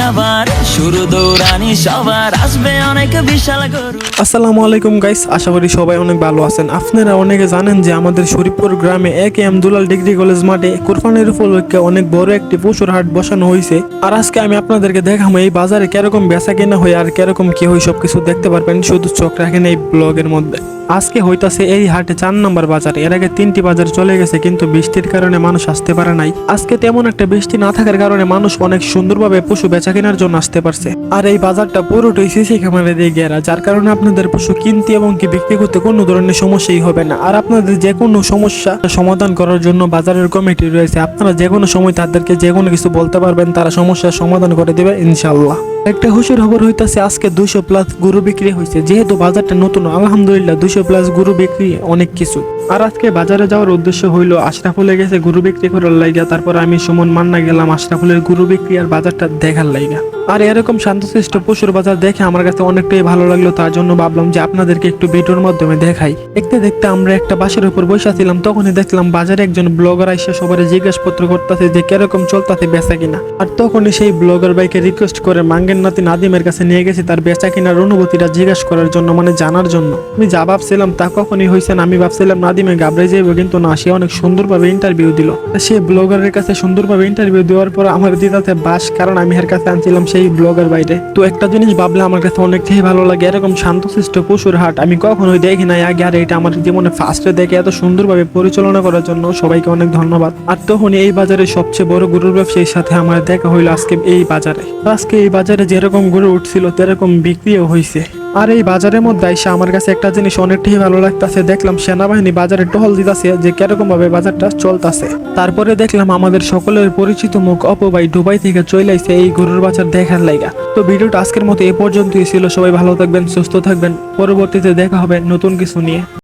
আবার শুরু দৌড়ানি সবার আসবে অনেক বিশাল গরু। আসসালামু আলাইকুম গাইস, আশা করি সবাই অনেক ভালো আছেন। আপনারা অনেকে জানেন যে আমাদের শরীফপুর গ্রামে এম দুলাল ডিগ্রি কলেজ মাঠে কোরবানির উপলক্ষে অনেক বড় একটি পশুর হাট বসানো হয়েছে। আর আজকে আমি আপনাদেরকে দেখাবো এই বাজারে কিরকম বেচা কেনা হয় আর কিরকম কি হয় সবকিছু দেখতে পারবেন, শুধু চোখ রাখেন এই ব্লগের মধ্যে। আজকে হইতাছে এই হাটে 4 নম্বর বাজার। এর আগে 3টি বাজার চলে গেছে, কিন্তু বৃষ্টির কারণে মানুষ আসতে পারে নাই। আজকে তেমন একটা বৃষ্টি না থাকার কারণে মানুষ অনেক সুন্দরভাবে পশু বেচা কেনার জন্য আসতে পারছে। আর এই বাজারটা পুরোটাই সিসি ক্যামেরা দিয়ে ঘেরা, যার কারণে আপনাদের পশু কিনতে এবং কি বিক্রি করতে কোনো ধরনের সমস্যাই হবে না। আর আপনাদের যে কোনো সমস্যা সমাধান করার জন্য বাজারের কমিটি রয়েছে, আপনারা যে কোনো সময় তাদেরকে যে কোনো কিছু বলতে পারবেন, তারা সমস্যার সমাধান করে দেবে ইনশাআল্লাহ। একটা খুশির খবর হইতাছে, আজকে 200+ গরু বিক্রি হয়েছে। যেহেতু বাজারটা নতুন, আলহামদুলিল্লাহ 200+ গরু বিক্রি অনেক কিছু। আর আজকে বাজারে যাওয়ার উদ্দেশ্য হইলো আশরাফুলে গেছে গরু বিক্রি করার লাইগা, তারপর আমি সুমন মান্না গেলাম আশরাফুলের গরু বিক্রি আর বাজারটা দেখার লাইগা। আর এরকম শান্তশিষ্ট পশুর বাজার দেখে আমার কাছে অনেকটাই ভালো লাগলো, তার জন্য ভাবলাম যে আপনাদেরকে একটু ভিডিওর মাধ্যমে দেখাই। দেখতে দেখতে আমরা একটা বাসের উপর বসে ছিলাম, তখনই দেখলাম বাজারে একজন ব্লগার আইসা সবার জিজ্ঞাসাপত্র করতেছে যে কিরকম চলতেছে বেচা কিনা। আর তখনই সেই ব্লগার ভাইকে রিকোয়েস্ট করে মাঙ্গের নাতি নাদিমের কাছে নিয়ে গেছি তার বেচা কিনার অনুভূতিটা জিজ্ঞাসা করার জন্য, মানে জানার জন্য। আমি যা ভাবছিলাম তা কখনই হয়েছে না। আমি ভাবছিলাম নাদিমে ঘাবড়ে যাইব, কিন্তু না, সে অনেক সুন্দরভাবে ইন্টারভিউ দিল। সে ব্লগারের কাছে সুন্দরভাবে ইন্টারভিউ দেওয়ার পর আমার দিদাতে বাস, কারণ আমি এর কাছে আনছিলাম সেই ব্লগার বাইরে। তো একটা জিনিস ভাবলে আমার কাছে অনেকটাই ভালো লাগে, এরকম শান্তশিষ্ট পশুর হাট আমি কখনোই দেখি নাই আগে। আর এটা আমার জীবনে ফার্স্টে দেখে, এত সুন্দরভাবে পরিচালনা করার জন্য সবাইকে অনেক ধন্যবাদ। আর তখন এই বাজারের সবচেয়ে বড় গরুর ব্যবসায়ীর সাথে আমার দেখা হইলো আজকে এই বাজারে। আজকে এই বাজারে যেরকম গরু উঠছিল তেরকম বিক্রিও হয়েছে। আর এই বাজারের মধ্যে এসে আমার কাছে একটা জিনিস অনেকটাই ভালো লাগতেছে, দেখলাম সেনাবাহিনী বাজারে টহল দিতেছে যে কিরকম ভাবে বাজারটা চলতেছে। তারপরে দেখলাম আমাদের সকলের পরিচিত মুখ অপু ভাই দুবাই থেকে চলে আসছে এই গরুর বাজার দেখার লাইগা। তো ভিডিওটা আজকের মতো এ পর্যন্তই ছিল। সবাই ভালো থাকবেন, সুস্থ থাকবেন। পরবর্তীতে দেখা হবে নতুন কিছু নিয়ে।